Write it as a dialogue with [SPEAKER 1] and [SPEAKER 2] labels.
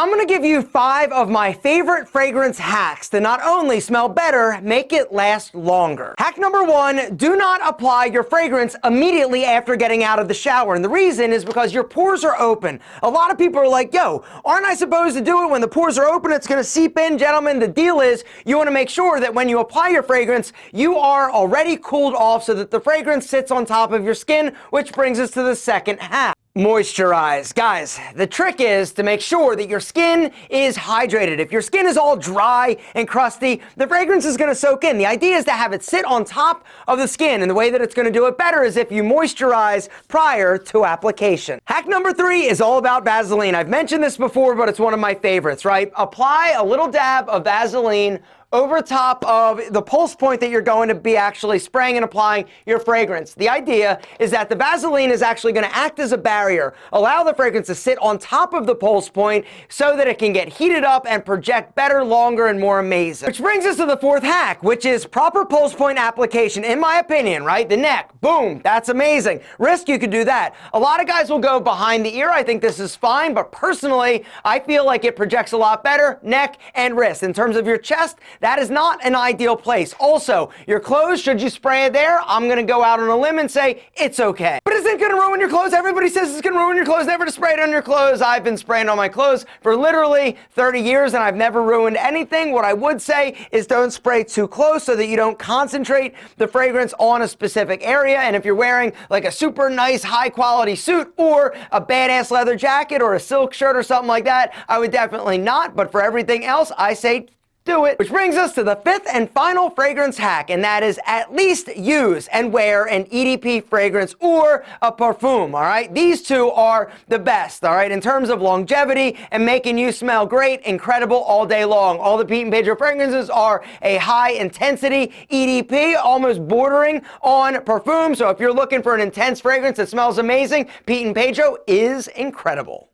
[SPEAKER 1] I'm gonna give you 5 of my favorite fragrance hacks to not only smell better, make it last longer. Hack number 1, do not apply your fragrance immediately after getting out of the shower. And the reason is because your pores are open. A lot of people are like, yo, aren't I supposed to do it when the pores are open? It's gonna seep in. Gentlemen, the deal is you wanna make sure that when you apply your fragrance, you are already cooled off so that the fragrance sits on top of your skin, which brings us to the second hack. Moisturize. Guys, the trick is to make sure that your skin is hydrated. If your skin is all dry and crusty, the fragrance is going to soak in. The idea is to have it sit on top of the skin, and the way that it's going to do it better is if you moisturize prior to application. Hack number 3 is all about Vaseline. I've mentioned this before, but it's one of my favorites, right? Apply a little dab of Vaseline over top of the pulse point that you're going to be actually spraying and applying your fragrance. The idea is that the Vaseline is actually going to act as a barrier, allow the fragrance to sit on top of the pulse point so that it can get heated up and project better, longer, and more amazing. Which brings us to the 4th hack, which is proper pulse point application. In my opinion, right? The neck, boom, that's amazing. Wrist, you could do that. A lot of guys will go behind the ear. I think this is fine, but personally, I feel like it projects a lot better, neck and wrist. In terms of your chest, that is not an ideal place. Also, your clothes, should you spray it there? I'm gonna go out on a limb and say it's okay. But is it gonna ruin your clothes? Everybody says it's gonna ruin your clothes, never to spray it on your clothes. I've been spraying on my clothes for literally 30 years and I've never ruined anything. What I would say is don't spray too close so that you don't concentrate the fragrance on a specific area. And if you're wearing like a super nice high quality suit or a badass leather jacket or a silk shirt or something like that, I would definitely not. But for everything else, I say do it. Which brings us to the 5th and final fragrance hack, and that is at least use and wear an EDP fragrance or a perfume, all right? These two are the best, all right, in terms of longevity and making you smell great, incredible all day long. All the Pete and Pedro fragrances are a high intensity EDP, almost bordering on perfume. So if you're looking for an intense fragrance that smells amazing, Pete and Pedro is incredible.